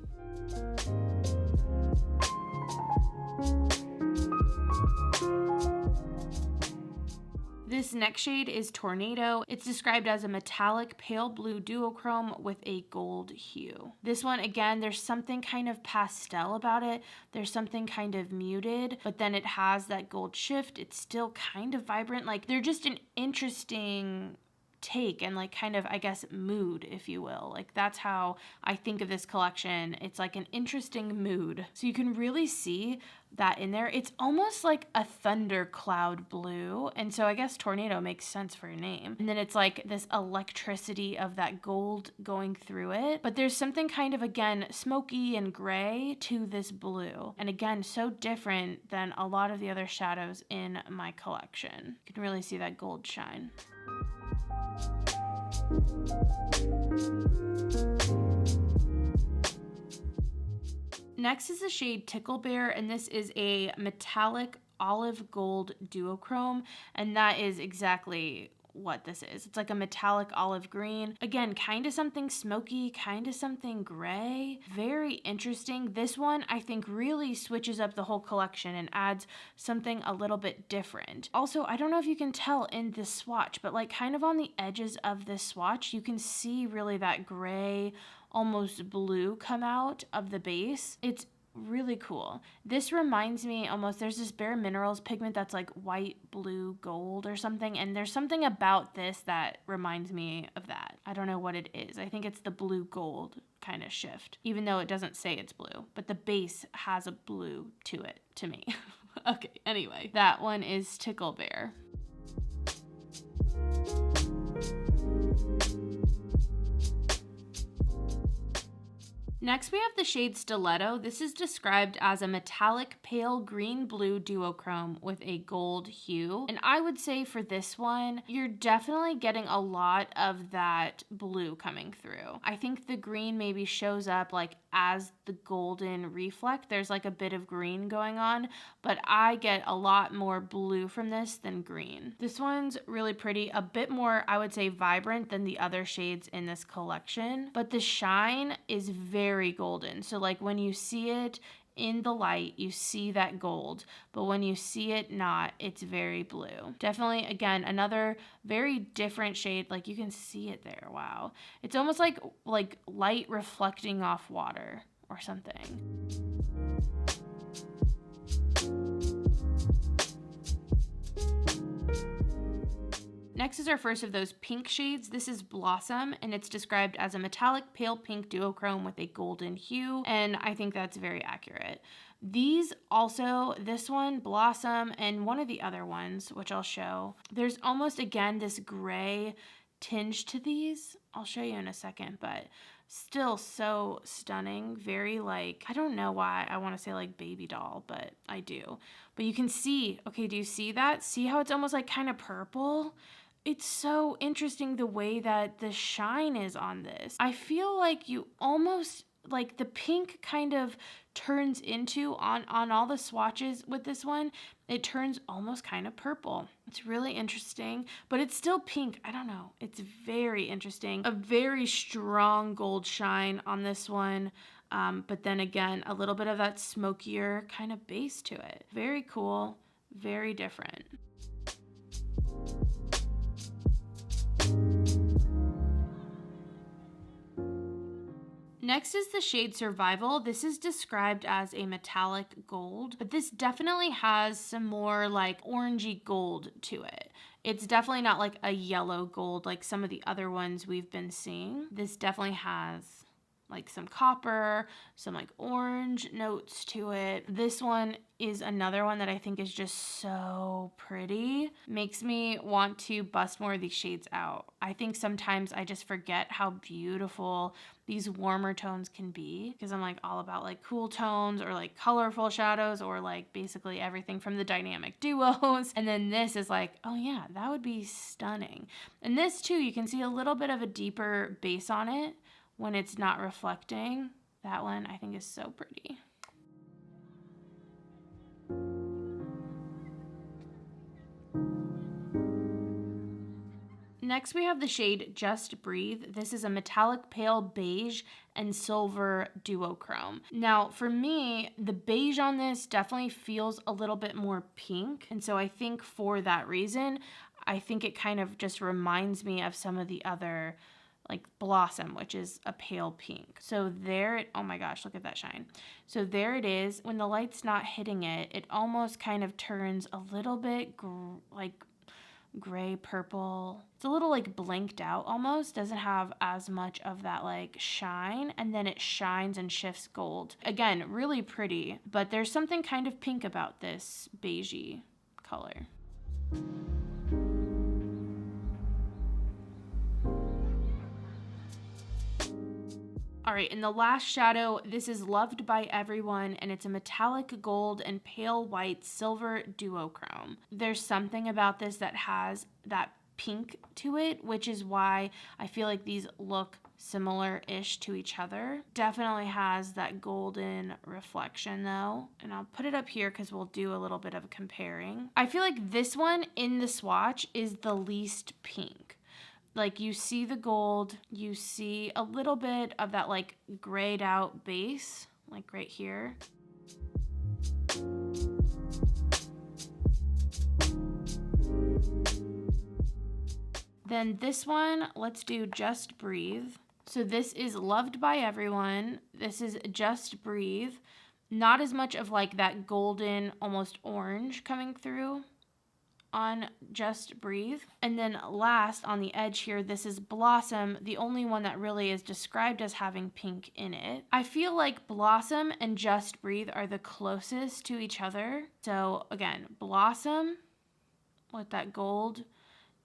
This next shade is Tornado. It's described as a metallic pale blue duochrome with a gold hue. This one, again, there's something kind of pastel about it. There's something kind of muted, but then it has that gold shift. It's still kind of vibrant. Like, they're just an interesting take and like kind of, I guess, mood, if you will. Like, that's how I think of this collection. It's like an interesting mood. So you can really see that in there. It's almost like a thundercloud blue, and so I guess Tornado makes sense for your name. And then it's like this electricity of that gold going through it, but there's something kind of, again, smoky and gray to this blue, and again, so different than a lot of the other shadows in my collection. You can really see that gold shine. Next is the shade Tickle Bear, and this is a metallic olive gold duochrome, and that is exactly what this is. It's like a metallic olive green. Again, kind of something smoky, kind of something gray. Very interesting. This one, I think, really switches up the whole collection and adds something a little bit different. Also, I don't know if you can tell in this swatch, but like kind of on the edges of this swatch, you can see really that gray, almost blue come out of the base. It's really cool. This reminds me almost, there's this Bare Minerals pigment that's like white, blue, gold or something, and there's something about this that reminds me of that. I don't know what it is. I think it's the blue gold kind of shift, even though it doesn't say it's blue, but the base has a blue to it to me. Okay, anyway, that one is Tickle Bear. Next, we have the shade Stiletto. This is described as a metallic pale green-blue duochrome with a gold hue. And I would say for this one, you're definitely getting a lot of that blue coming through. I think the green maybe shows up like as the golden reflect. There's like a bit of green going on, but I get a lot more blue from this than green. This one's really pretty, a bit more, I would say, vibrant than the other shades in this collection, but the shine is very golden. So like when you see it in the light, you see that gold, but when you see it not, it's very blue. Definitely, again, another very different shade. Like you can see it there. Wow. It's almost like light reflecting off water or something. Next is our first of those pink shades. This is Blossom, and it's described as a metallic pale pink duochrome with a golden hue, and I think that's very accurate. These also, this one, Blossom, and one of the other ones, which I'll show, there's almost, again, this gray tinge to these. I'll show you in a second, but still so stunning. Very like, I don't know why I want to say like baby doll, but I do. But you can see, okay, do you see that? See how it's almost like kind of purple? It's so interesting the way that the shine is on this. I feel like you almost, like the pink kind of turns into, on all the swatches with this one, it turns almost kind of purple. It's really interesting, but it's still pink. I don't know. It's very interesting. A very strong gold shine on this one. But then again, a little bit of that smokier kind of base to it. Very cool, very different. Next is the shade Survival. This is described as a metallic gold, but this definitely has some more like orangey gold to it. It's definitely not like a yellow gold like some of the other ones we've been seeing. This definitely has like some copper, some like orange notes to it. This one is another one that I think is just so pretty. Makes me want to bust more of these shades out. I think sometimes I just forget how beautiful these warmer tones can be because I'm like all about like cool tones or like colorful shadows or like basically everything from the dynamic duos. And then this is like, oh yeah, that would be stunning. And this too, you can see a little bit of a deeper base on it when it's not reflecting. That one I think is so pretty. Next we have the shade Just Breathe. This is a metallic pale beige and silver duochrome. Now for me, the beige on this definitely feels a little bit more pink. And so I think for that reason, I think it kind of just reminds me of some of the other like Blossom, which is a pale pink. So there, oh my gosh, look at that shine. So there it is. When the light's not hitting it, it almost kind of turns a little bit like gray purple. It's a little like blanked out almost, doesn't have as much of that like shine, and then it shines and shifts gold. Again, really pretty, but there's something kind of pink about this beigey color. All right, and the last shadow, this is Loved by Everyone, and it's a metallic gold and pale white silver duochrome. There's something about this that has that pink to it, which is why I feel like these look similar-ish to each other. Definitely has that golden reflection though, and I'll put it up here because we'll do a little bit of comparing. I feel like this one in the swatch is the least pink. Like you see the gold, you see a little bit of that like grayed out base, like right here. Then this one, let's do Just Breathe. So this is Loved by Everyone. This is Just Breathe. Not as much of like that golden, almost orange coming through on Just Breathe. And then last on the edge here, this is Blossom, the only one that really is described as having pink in it. I feel like Blossom and Just Breathe are the closest to each other. So again, Blossom with that gold,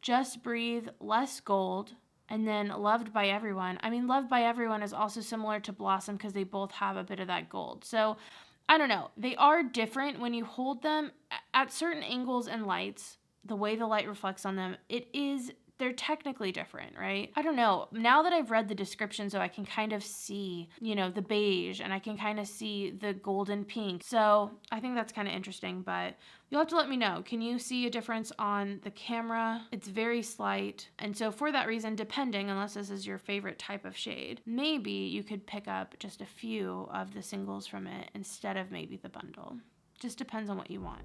Just Breathe, less gold, And then Loved by Everyone. I mean, Loved by Everyone is also similar to Blossom because they both have a bit of that gold. So I don't know. They are different when you hold them at certain angles and lights. The way the light reflects on them, they're technically different, right? I don't know. Now that I've read the description, so I can kind of see, the beige, and I can kind of see the golden pink. So I think that's kind of interesting, but you'll have to let me know. Can you see a difference on the camera? It's very slight. And so for that reason, depending, unless this is your favorite type of shade, maybe you could pick up just a few of the singles from it instead of maybe the bundle. Just depends on what you want.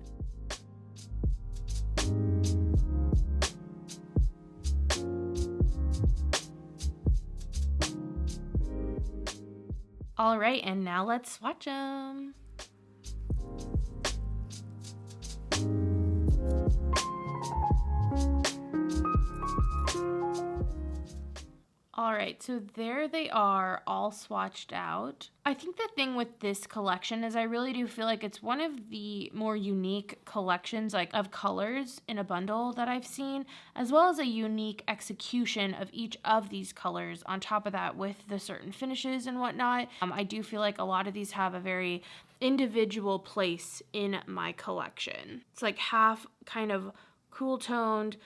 All right, and now let's swatch them. All right, so there they are, all swatched out. I think the thing with this collection is I really do feel like it's one of the more unique collections of colors in a bundle that I've seen, as well as a unique execution of each of these colors on top of that with the certain finishes and whatnot. I do feel like a lot of these have a very individual place in my collection. It's like half kind of cool toned,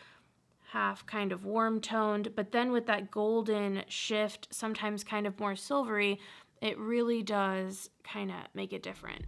half kind of warm toned, but then with that golden shift, sometimes kind of more silvery, it really does kind of make it different.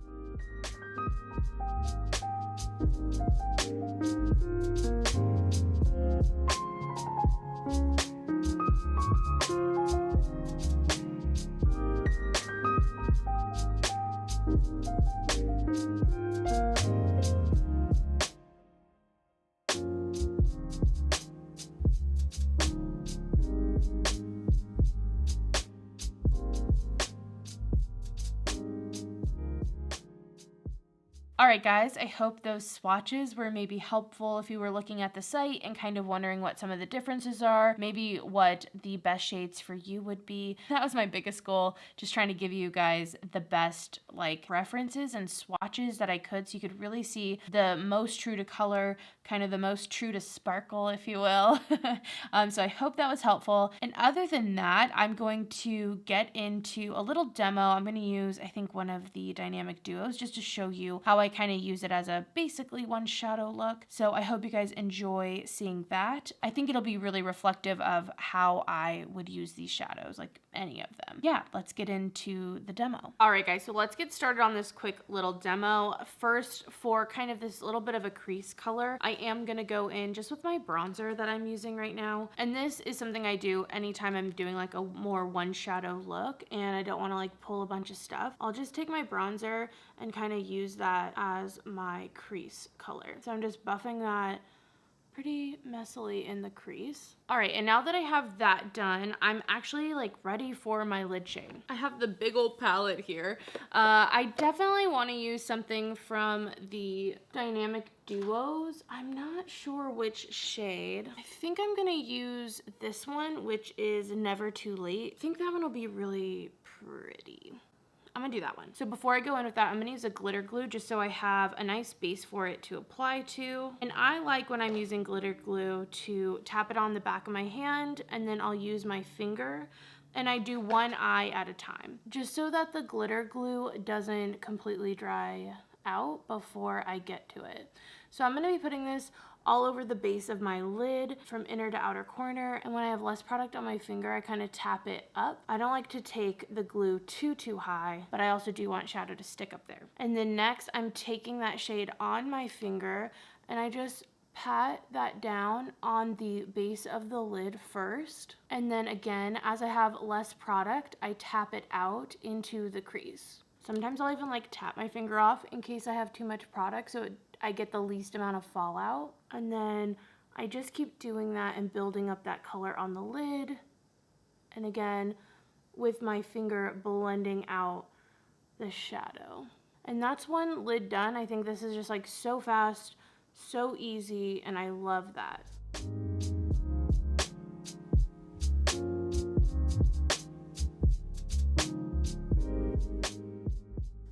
All right, guys, I hope those swatches were maybe helpful if you were looking at the site and kind of wondering what some of the differences are, maybe what the best shades for you would be. That was my biggest goal, just trying to give you guys the best references and swatches that I could so you could really see the most true to color, kind of the most true to sparkle, if you will. So I hope that was helpful. And other than that, I'm going to get into a little demo. I'm going to use, I think, one of the dynamic duos just to show you how I kind of use it as a basically one shadow look. So I hope you guys enjoy seeing that. I think it'll be really reflective of how I would use these shadows, any of them. Yeah, let's get into the demo. All right, guys, so let's get started on this quick little demo. First, for kind of this little bit of a crease color, I am gonna go in just with my bronzer that I'm using right now. And this is something I do anytime I'm doing a more one shadow look and I don't wanna pull a bunch of stuff. I'll just take my bronzer and kind of use that as my crease color. So I'm just buffing that pretty messily in the crease. All right, and now that I have that done, I'm actually ready for my lid shade. I have the big old palette here. I definitely want to use something from the dynamic duos. I'm not sure which shade. I think I'm gonna use this one, which is Never Too Late. I think that one will be really pretty. I'm gonna do that one. So before I go in with that, I'm gonna use a glitter glue just so I have a nice base for it to apply to. And I like when I'm using glitter glue to tap it on the back of my hand and then I'll use my finger and I do one eye at a time, just so that the glitter glue doesn't completely dry out before I get to it. So I'm gonna be putting this all over the base of my lid from inner to outer corner, and when I have less product on my finger, I kind of tap it up. I don't like to take the glue too high, but I also do want shadow to stick up there. And then next, I'm taking that shade on my finger, and I just pat that down on the base of the lid first. And then again, as I have less product, I tap it out into the crease. Sometimes I'll even tap my finger off in case I have too much product so I get the least amount of fallout. And then I just keep doing that and building up that color on the lid. And again, with my finger blending out the shadow. And that's one lid done. I think this is just so fast, so easy, and I love that.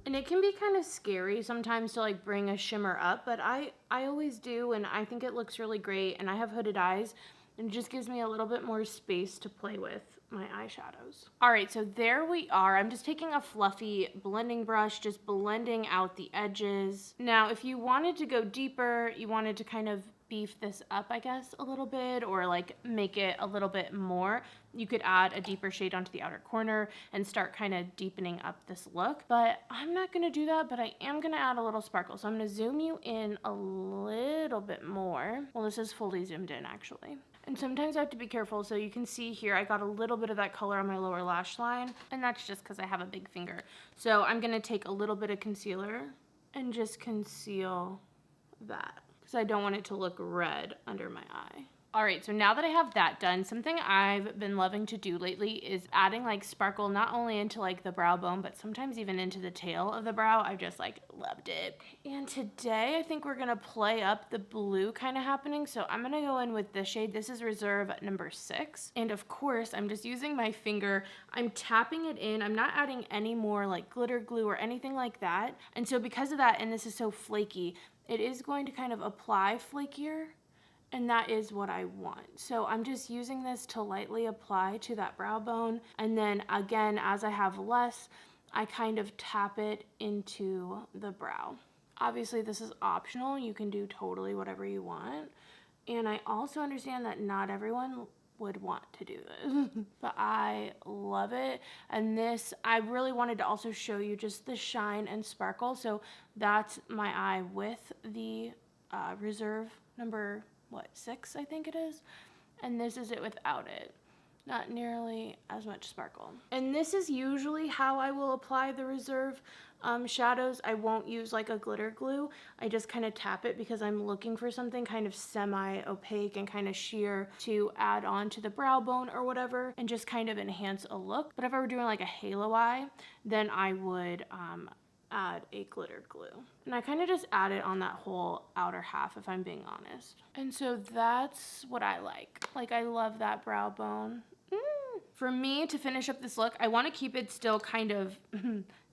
And it can be kind of scary sometimes to bring a shimmer up, but I always do, and I think it looks really great. And I have hooded eyes, and it just gives me a little bit more space to play with my eyeshadows. All right, so there we are. I'm just taking a fluffy blending brush, just blending out the edges. Now, if you wanted to go deeper, you wanted to kind of beef this up, I guess, a little bit, or like make it a little bit more, you could add a deeper shade onto the outer corner and start kind of deepening up this look. But I'm not gonna do that, but I am gonna add a little sparkle. So I'm gonna zoom you in a little bit more. Well, this is fully zoomed in actually. And sometimes I have to be careful. So you can see here, I got a little bit of that color on my lower lash line, and that's just because I have a big finger. So I'm gonna take a little bit of concealer and just conceal that, because I don't want it to look red under my eye. All right, so now that I have that done, something I've been loving to do lately is adding like sparkle, not only into like the brow bone, but sometimes even into the tail of the brow. I've just like loved it. And today I think we're gonna play up the blue kind of happening. So I'm gonna go in with this shade. This is Reserve number 6. And of course, I'm just using my finger. I'm tapping it in. I'm not adding any more like glitter glue or anything like that. And so because of that, and this is so flaky, it is going to kind of apply flakier. And that is what I want. So I'm just using this to lightly apply to that brow bone. And then again, as I have less, I kind of tap it into the brow. Obviously this is optional. You can do totally whatever you want. And I also understand that not everyone would want to do this, but I love it. And this, I really wanted to also show you just the shine and sparkle. So that's my eye with the Reserve number 6, I think it is. And this is it without it. Not nearly as much sparkle. And this is usually how I will apply the Reserve shadows. I won't use like a glitter glue. I just kind of tap it because I'm looking for something kind of semi-opaque and kind of sheer to add on to the brow bone or whatever, and just kind of enhance a look. But if I were doing like a halo eye, then I would add a glitter glue. And I kind of just add it on that whole outer half, if I'm being honest. And so that's what I like. Like, I love that brow bone. For me to finish up this look, I want to keep it still kind of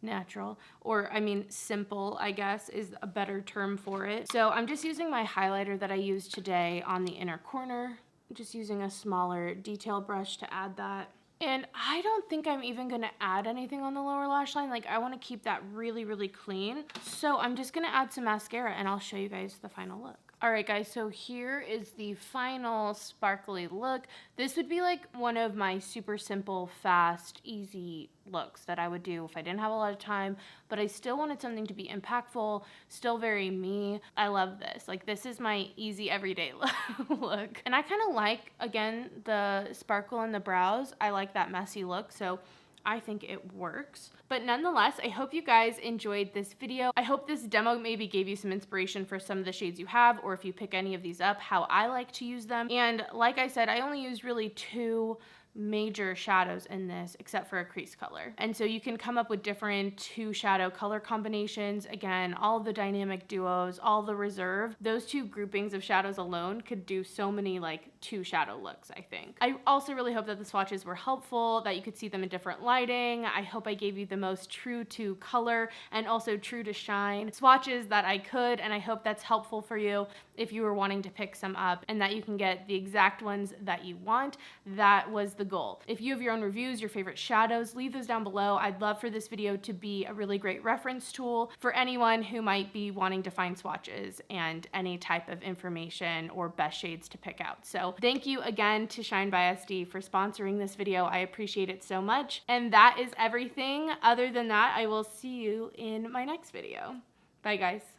natural, or I mean simple, I guess is a better term for it. So I'm just using my highlighter that I used today on the inner corner. I'm just using a smaller detail brush to add that. And I don't think I'm even gonna add anything on the lower lash line. Like, I wanna keep that really, really clean. So I'm just gonna add some mascara and I'll show you guys the final look. All right, guys, so here is the final sparkly look. This would be like one of my super simple, fast, easy looks that I would do if I didn't have a lot of time, but I still wanted something to be impactful, still very me. I love this. Like, this is my easy everyday look. And I kind of like, again, the sparkle in the brows. I like that messy look, so I think it works. But nonetheless, I hope you guys enjoyed this video. I hope this demo maybe gave you some inspiration for some of the shades you have, or if you pick any of these up, how I like to use them. And like I said, I only use really 2 major shadows in this, except for a crease color. And so you can come up with different 2 shadow color combinations. Again, all the dynamic duos, all the Reserve, those 2 groupings of shadows alone could do so many like 2 shadow looks, I think. I also really hope that the swatches were helpful, that you could see them in different lighting. I hope I gave you the most true to color and also true to shine swatches that I could, and I hope that's helpful for you if you were wanting to pick some up, and that you can get the exact ones that you want. That was the goal. If you have your own reviews, your favorite shadows, leave those down below. I'd love for this video to be a really great reference tool for anyone who might be wanting to find swatches and any type of information or best shades to pick out. So thank you again to Shine by SD for sponsoring this video. I appreciate it so much. And that is everything. Other than that, I will see you in my next video. Bye, guys.